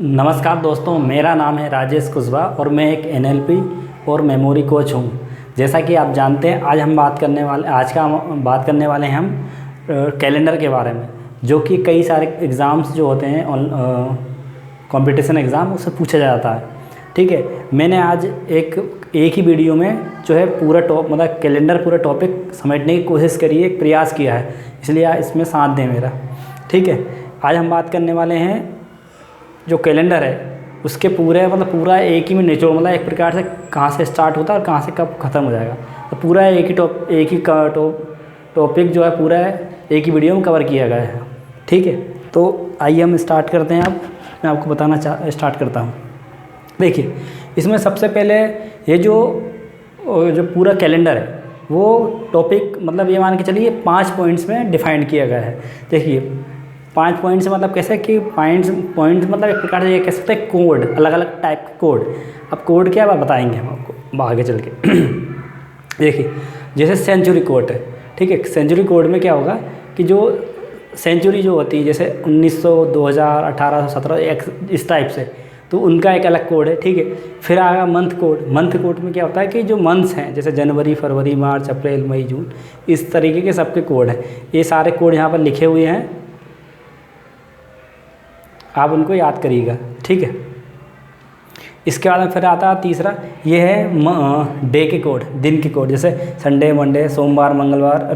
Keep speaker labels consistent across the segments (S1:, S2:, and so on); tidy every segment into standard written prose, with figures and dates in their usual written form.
S1: नमस्कार दोस्तों, मेरा नाम है राजेश कुशवाहा और मैं एक NLP और मेमोरी कोच हूँ। जैसा कि आप जानते हैं, आज बात करने वाले हैं हम कैलेंडर के बारे में, जो कि कई सारे एग्ज़ाम्स जो होते हैं कंपटीशन एग्ज़ाम, उससे पूछा जाता है। ठीक है, मैंने आज एक ही वीडियो में जो है पूरा कैलेंडर पूरा टॉपिक समेटने की कोशिश करी है, एक प्रयास किया है, इसलिए इसमें साथ दें मेरा। ठीक है, आज हम बात करने वाले हैं जो कैलेंडर है उसके पूरा एक ही में निचोड़, एक प्रकार से कहाँ से स्टार्ट होता है और कहाँ से कब ख़त्म हो जाएगा। तो पूरा एक ही टॉपिक जो है पूरा एक ही वीडियो में कवर किया गया है। ठीक है, तो आइए हम स्टार्ट करते हैं। अब मैं आपको बताना स्टार्ट करता हूँ। देखिए, इसमें सबसे पहले ये जो पूरा कैलेंडर है वो टॉपिक ये मान के चलिए 5 पॉइंट्स में डिफाइन किया गया है। देखिए, 5 पॉइंट से कैसे कि पॉइंट्स एक प्रकार से ये कह सकते हैं कोड, अलग अलग टाइप के कोड। अब कोड क्या बताएंगे हम आपको आगे चल के। देखिए, जैसे सेंचुरी कोड है। ठीक है, सेंचुरी कोड में क्या होगा कि जो सेंचुरी जो होती है, जैसे 1900, 2000, 1800, 1700 इस टाइप से, तो उनका एक अलग कोड है। ठीक है, फिर आएगा मंथ कोड। मंथ कोड में क्या होता है कि जो मंथ्स हैं, जैसे जनवरी, फरवरी, मार्च, अप्रैल, मई, जून, इस तरीके के सबके कोड हैं। ये सारे कोड यहाँ पर लिखे हुए हैं, आप उनको याद करिएगा। ठीक है, इसके बाद में फिर आता है तीसरा, ये है डे के कोड, दिन के कोड। जैसे संडे, मंडे, सोमवार, मंगलवार,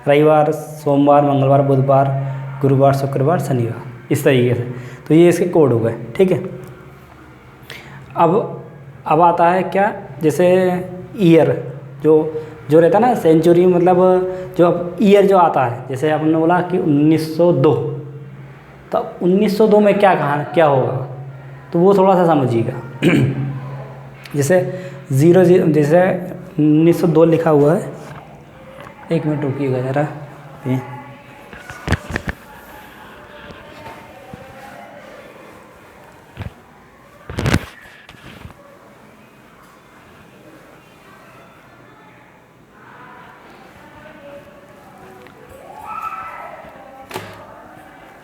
S1: रविवार, सोमवार, मंगलवार, बुधवार, गुरुवार, शुक्रवार, शनिवार, इस तरीके से। तो ये इसके कोड हो गए। ठीक है, अब आता है क्या, जैसे ईयर जो रहता है ना सेंचुरी, जो ईयर जो आता है, जैसे आपने बोला कि 1902, तो 1902 में क्या होगा, तो वो थोड़ा सा समझिएगा। जैसे 00, जैसे 1902 लिखा हुआ है। एक मिनट रुकिएगा ज़रा।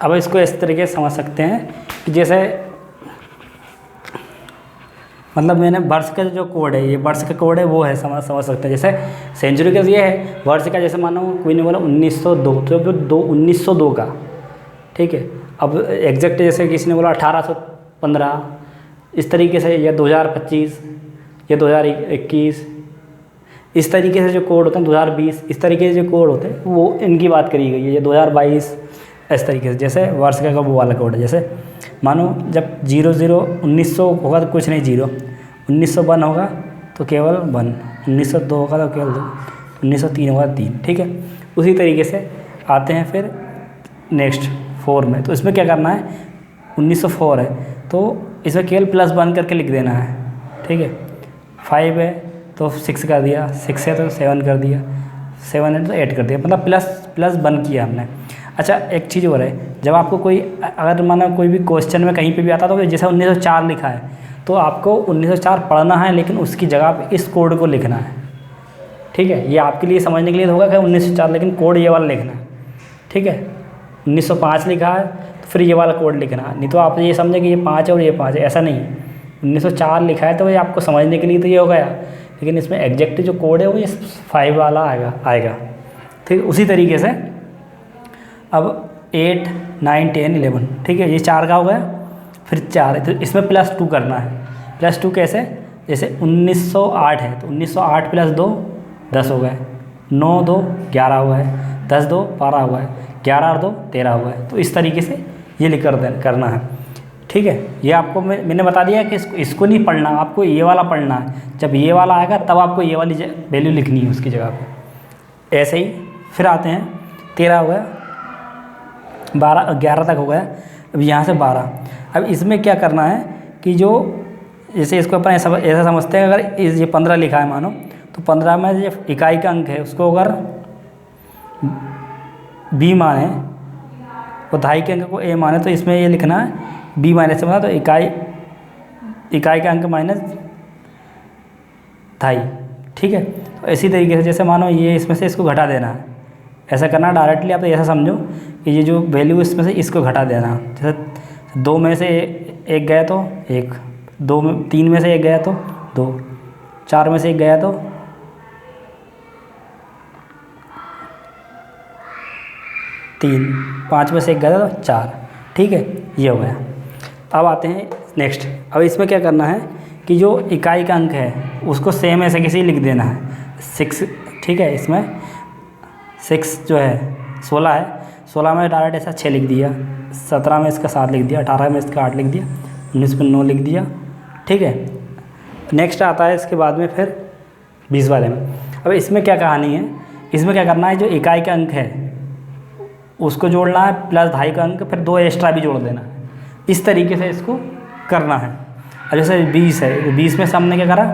S1: अब इसको इस तरीके से समझ सकते हैं कि जैसे मैंने वर्ष का जो कोड है, ये वर्ष का कोड है, वो है, समझ सकते हैं। जैसे सेंचुरी का ये है, वर्ष का जैसे मानो कोई ने बोला 1902, तो 1902 का। ठीक है, अब एग्जैक्ट जैसे किसी ने बोला 1815, इस तरीके से, या 2025 या 2021, इस तरीके से जो कोड होते हैं, 2020, इस तरीके से जो कोड होते हैं वो इनकी बात करी गई है। ये 2022 इस तरीके से, जैसे वर्ष का वो वाला कोड है। जैसे मानो जब 00 1900 होगा तो कुछ नहीं 0, 1901 होगा तो केवल 1, 1902 होगा तो केवल 2, 1903 होगा 3। ठीक है, उसी तरीके से आते हैं फिर नेक्स्ट 4 में। तो इसमें क्या करना है, 1904 है तो इसमें केवल +1 करके लिख देना है। ठीक है, 5 है तो 6 कर दिया, 6 है तो 7 कर दिया, 7 है तो 8 कर दिया, +1 किया हमने। अच्छा, एक चीज़ और है, जब आपको अगर माना कोई भी क्वेश्चन में कहीं पे भी आता तो जैसे 1904 लिखा है, तो आपको 1904 पढ़ना है, लेकिन उसकी जगह पे इस कोड को लिखना है। ठीक है, ये आपके लिए समझने के लिए होगा कि 1904, लेकिन कोड ये वाला लिखना है। ठीक है, 1905 लिखा है तो फिर ये वाला कोड लिखना है, नहीं तो आप ये समझे कि ये 5 है और ये 5 है, ऐसा नहीं। 1904 लिखा है तो ये आपको समझने के लिए तो ये हो गया, लेकिन इसमें एग्जैक्ट जो कोड है वो ये 5 वाला आएगा। ठीक, उसी तरीके से अब 8, 9, 10, 11, ठीक है, ये 4 का हो गया, फिर 4 है तो इसमें +2 करना है। +2 कैसे, जैसे 1908 है तो 1908 + 2 10 हो गए, 9 2 11 हुआ है, 10 2 12 हुआ है, 11 और 2 13 हुआ है। तो इस तरीके से ये लिख कर करना है। ठीक है, ये आपको मैंने बता दिया कि इसको नहीं पढ़ना, आपको ये वाला पढ़ना है। जब ये वाला आएगा तब आपको ये वाली वैल्यू लिखनी है उसकी जगह पे। ऐसे ही फिर आते हैं, 13 हो गया, 12 11 तक हो गया, अब यहाँ से 12। अब इसमें क्या करना है कि जो जैसे इसको अपन ऐसा समझते हैं, अगर ये 15 लिखा है मानो, तो 15 में जो इकाई का अंक है उसको अगर b माने और दहाई के अंक को a माने, तो इसमें ये लिखना है b माइनस से बना, तो इकाई का अंक माइनस दहाई। ठीक है, तो इसी तरीके से जैसे मानो ये इसमें से इसको घटा देना है, ऐसा करना डायरेक्टली। आप तो ऐसा समझो कि ये जो वैल्यू इसमें से इसको घटा देना। जैसे 2 में से 1 गया तो 1, 3 में से 1 गया तो 2, 4 में से 1 गया तो 3, 5 में से 1 गया तो 4। ठीक है, ये हो गया। अब आते हैं नेक्स्ट। अब इसमें क्या करना है कि जो इकाई का अंक है उसको सेम ऐसे किसी लिख देना है 6। ठीक है, इसमें 6 जो है 16 है, 16 में डायरेक्ट ऐसा 6 लिख दिया, 17 में इसका 7 लिख दिया, 18 में इसका 8 लिख दिया, 19 में 9 लिख दिया। ठीक है, नेक्स्ट आता है इसके बाद में फिर 20 वाले में। अब इसमें क्या कहानी है, इसमें क्या करना है, जो इकाई का अंक है उसको जोड़ना है प्लस दहाई का अंक, फिर 2 एक्स्ट्रा भी जोड़ देना है। इस तरीके से इसको करना है। अब जैसे 20 है, 20 में से हमने क्या करा,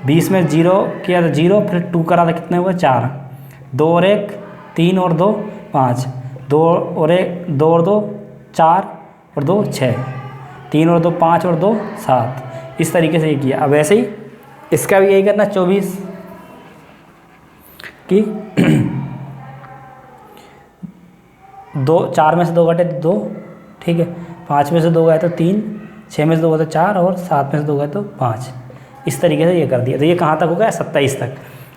S1: 20 में 0 किया तो 0, फिर 2 करा तो कितने हुए 4, 2 और 1 3 और 2 5, 2 और 1 2 और 2 4 और 2 6, 3 और 2 5 और 2 7। इस तरीके से ये किया। अब ऐसे ही इसका भी यही करना 24 कि 4 में से 2 घटे तो 2। ठीक है, 5 में से 2 गए तो 3, 6 में से 2 गए तो 4 और 7 में से 2 गए तो 5। इस तरीके से ये कर दिया। तो ये कहाँ तक हो गया, 27 तक।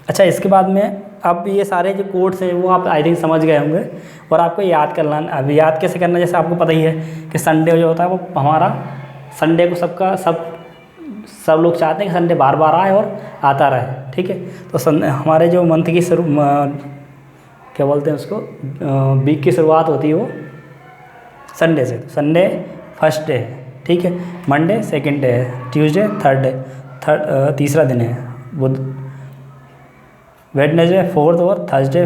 S1: अच्छा, इसके बाद में अब ये सारे जो कोड्स हैं वो आप आई थिंक समझ गए होंगे और आपको याद करना। अब याद कैसे करना, जैसे आपको पता ही है कि संडे जो होता है वो हमारा संडे को सब लोग चाहते हैं कि संडे बार बार आए और आता रहे। ठीक है, तो हमारे जो मंथ की क्या बोलते हैं उसको, वीक की शुरुआत होती है वो संडे से। संडे फर्स्ट डे है, ठीक है, मंडे सेकंड डे है, ट्यूसडे थर्ड डे, तीसरा दिन है, बुध, वेडनेसडे 4th और थर्सडे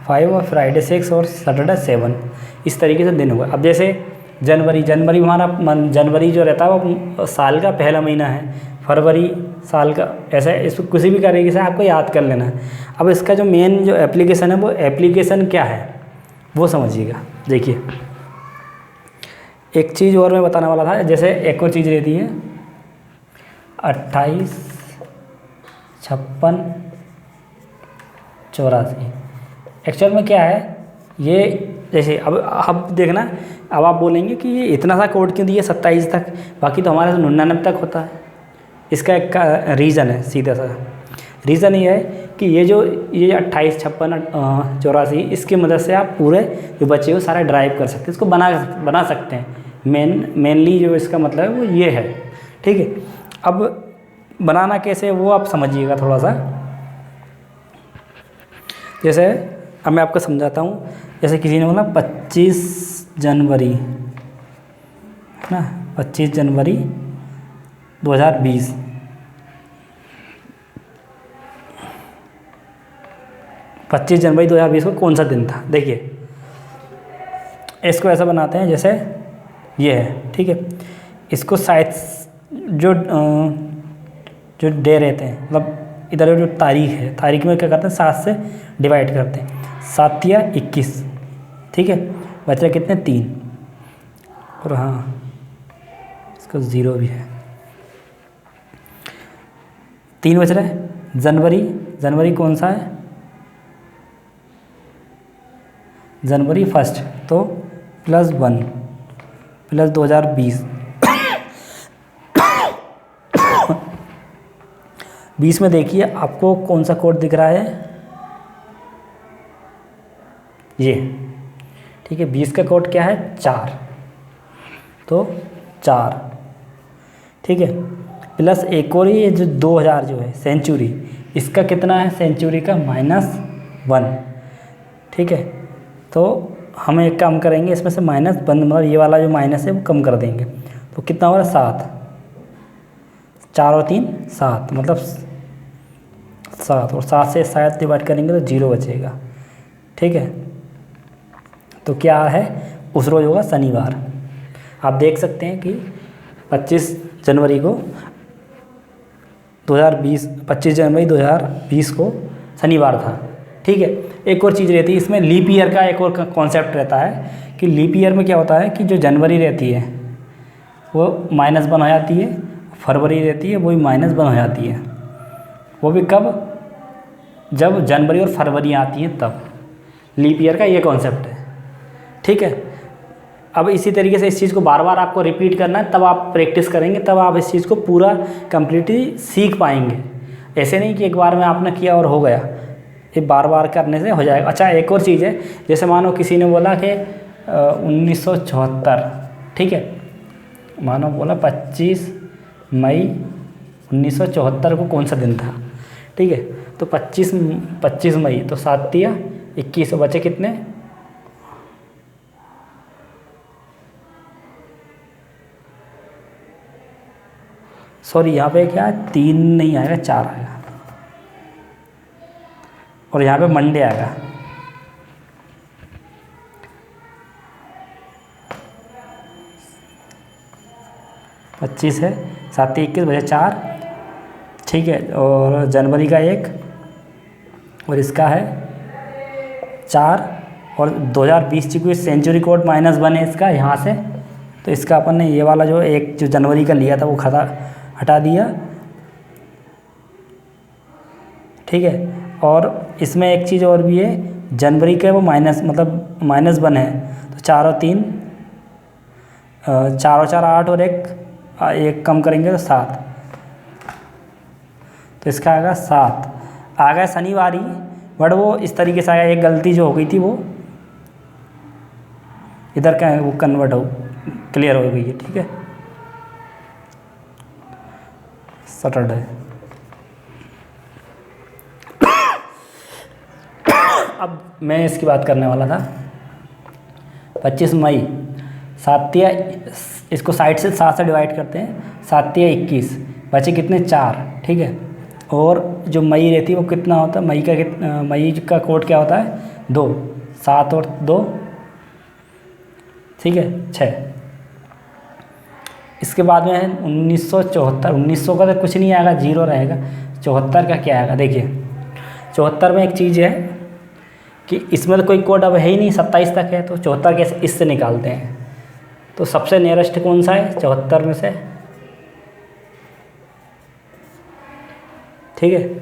S1: 5 और फ्राइडे 6 और सैटरडे 7। इस तरीके से दिन हुआ। अब जैसे जनवरी हमारा जनवरी जो रहता है वो साल का पहला महीना है, फरवरी साल का, ऐसा इसको किसी भी तरीके से आपको याद कर लेना है। अब इसका जो मेन जो एप्लीकेशन है वो एप्लीकेशन क्या है वो समझिएगा। देखिए, एक चीज़ और मैं बताने वाला था, जैसे एक और चीज़ रहती है 28 56 84। एक्चुअल में क्या है ये, जैसे अब देखना, अब आप बोलेंगे कि ये इतना सा कोड क्यों दिया 27 तक, बाकी तो हमारे 99 तक होता है। इसका एक रीज़न है, सीधा सा रीज़न ये है कि ये 28 56 84 इसकी मदद से आप पूरे जो बच्चे को सारा ड्राइव कर सकते हैं, इसको बना सकते हैं। मेनली जो इसका मतलब है वो ये है। ठीक है, अब बनाना कैसे वो आप समझिएगा थोड़ा सा। जैसे अब मैं आपको समझाता हूँ। जैसे किसी ने बोला 25 जनवरी है ना, 25 जनवरी 2020, पच्चीस जनवरी 2020 को कौन सा दिन था। देखिए, इसको ऐसा बनाते हैं जैसे ये है, ठीक है, इसको शायद जो डे रहते हैं, मतलब इधर जो तारीख है, तारीख में क्या करते हैं 7 से डिवाइड करते हैं, 7 या 21। ठीक है, बच रहे कितने 3, और हाँ इसका 0 भी है, 3 बच रहे। जनवरी कौन सा है, जनवरी 1 तो +1 प्लस 2020 20 में देखिए आपको कौन सा कोड दिख रहा है, ये। ठीक है, 20 का कोड क्या है 4, तो 4। ठीक है, प्लस एक और ये जो 2000 जो है सेंचुरी, इसका कितना है सेंचुरी का -1। ठीक है, तो हम एक काम करेंगे, इसमें से माइनस बंद, मतलब ये वाला जो माइनस है वो कम कर देंगे, तो कितना हो रहा है 7, 4 और 3 7, मतलब 7, और 7 से शायद डिवाइड करेंगे तो 0 बचेगा। ठीक है, तो क्या है उस रोज होगा शनिवार। आप देख सकते हैं कि 25 जनवरी को 2020, 25 जनवरी 2020 को शनिवार था। ठीक है, एक और चीज़ रहती है इसमें, लीप ईयर का एक और कॉन्सेप्ट रहता है कि लीप ईयर में क्या होता है कि जो जनवरी रहती है वो -1 हो जाती है, फरवरी रहती है वो भी -1 हो जाती है। वो भी कब, जब जनवरी और फरवरी आती हैं तब। लीप ईयर का ये कॉन्सेप्ट है। ठीक है, अब इसी तरीके से इस चीज़ को बार बार आपको रिपीट करना है, तब आप प्रैक्टिस करेंगे, तब आप इस चीज़ को पूरा कंप्लीटली सीख पाएंगे। ऐसे नहीं कि एक बार में आपने किया और हो गया, ये बार बार करने से हो जाएगा। अच्छा, एक और चीज़ है, जैसे मानो किसी ने बोला कि 1974, ठीक है, मानो बोला 25 मई 1974 को कौन सा दिन था। ठीक है, तो 25 मई, तो 7 तिया 21, बचे कितने, सॉरी यहाँ पे क्या है, 3 नहीं आएगा, 4 आएगा, और यहाँ पे मंडे आएगा। पच्चीस है, 7 21 बजे 4, ठीक है, और जनवरी का 1, और इसका है 4, और 2020 की कोई सेंचुरी कोड -1 है इसका यहाँ से, तो इसका अपन ने ये वाला जो एक जो जनवरी का लिया था वो हटा दिया। ठीक है, और इसमें एक चीज़ और भी है, जनवरी का वो मतलब -1 है, तो 4 और 3 4 और 4 8, और एक कम करेंगे तो 7, तो इसका आएगा 7, आ गया शनिवार ही, बट वो इस तरीके से आया, एक गलती जो हो गई थी वो इधर का है, वो कन्वर्ट हो क्लियर हो गई है। ठीक है, सैटरडे। अब मैं इसकी बात करने वाला था, 25 मई, 7 तिया, इसको साइड से 7 से डिवाइड करते हैं, 7 तिया 21, बचे कितने 4। ठीक है, और जो मई रहती है वो कितना होता है, मई का कोड क्या होता है 2, 7 और 2, ठीक है 6। इसके बाद में है 1974, 1900 का तो कुछ नहीं आएगा, 0 रहेगा। 74 का क्या आएगा, देखिए 74 में एक चीज़ है कि इसमें तो कोई कोड अब है ही नहीं, 27 तक है, तो 74 कैसे इससे निकालते हैं। तो सबसे नियरेस्ट कौन सा है 74 में से, ठीक है,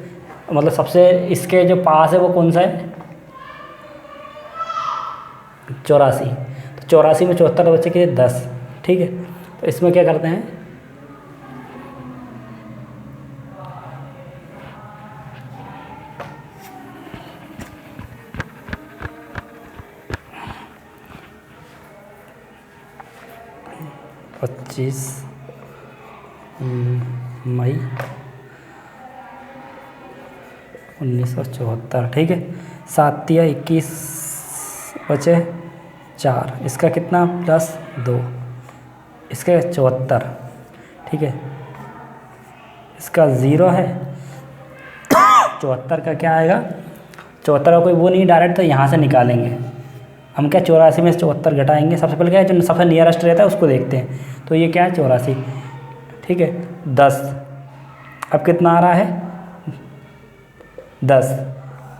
S1: मतलब सबसे इसके जो पास है वो कौन सा है 84, तो 84 में 74 बचे के 10। ठीक है, तो इसमें क्या करते हैं, मई 1974, ठीक है, 7 तिया 21 बचे 4, इसका कितना +2, इसका 74। ठीक है, इसका 0 है, 74 का क्या आएगा, 74 का कोई वो नहीं डायरेक्ट, तो यहाँ से निकालेंगे हम, क्या 84 में से 74 घटाएंगे। सबसे पहले क्या है, जो सबसे नियरेस्ट रहता है उसको देखते हैं, तो ये क्या है 84। ठीक है, 10, अब कितना आ रहा है 10।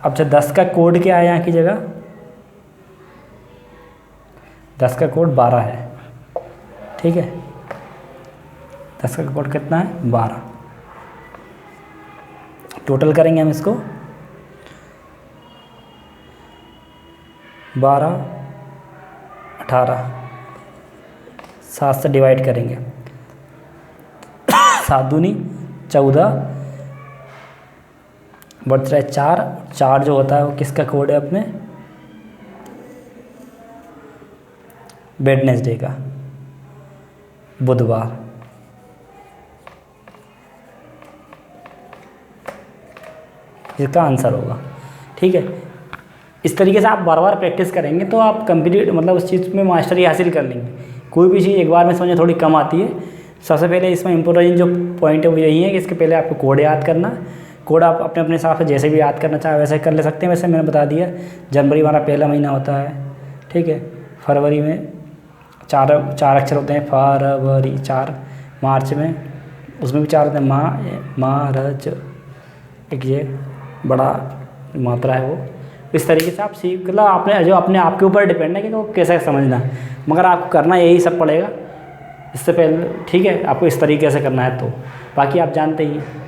S1: अब जो 10 का कोड क्या है यहाँ की जगह, 10 का कोड 12 है। ठीक है, 10 का कोड कितना है 12। टोटल करेंगे हम इसको, 12 18, 7 से डिवाइड करेंगे, 7 दूनी 14, बच रहा है 4, 4 जो होता है वो किसका कोड है अपने वेडनेसडे का, बुधवार। इसका आंसर होगा। ठीक है, इस तरीके से आप बार बार प्रैक्टिस करेंगे तो आप कंप्लीट मतलब उस चीज़ में मास्टरी हासिल कर लेंगे। कोई भी चीज़ एक बार में समझने थोड़ी कम आती है। सबसे पहले इसमें इम्पोर्टेंट जो पॉइंट है वो यही है कि इसके पहले आपको कोड याद करना। कोड आप अपने अपने हिसाब से जैसे भी याद करना चाहे वैसे कर ले सकते हैं। वैसे मैंने बता दिया, जनवरी हमारा पहला महीना होता है, ठीक है। फरवरी में चार अक्षर होते हैं, फरवरी 4। मार्च में उसमें भी 4 होते हैं, मार्च, एक ये बड़ा मात्रा है वो। इस तरीके से आप सीख ला, आपने जो अपने आप के ऊपर डिपेंड है कि वो कैसे समझना है, मगर आपको करना यही सब पड़ेगा इससे पहले, ठीक है। आपको इस तरीके से करना है तो बाकी आप जानते ही हैं।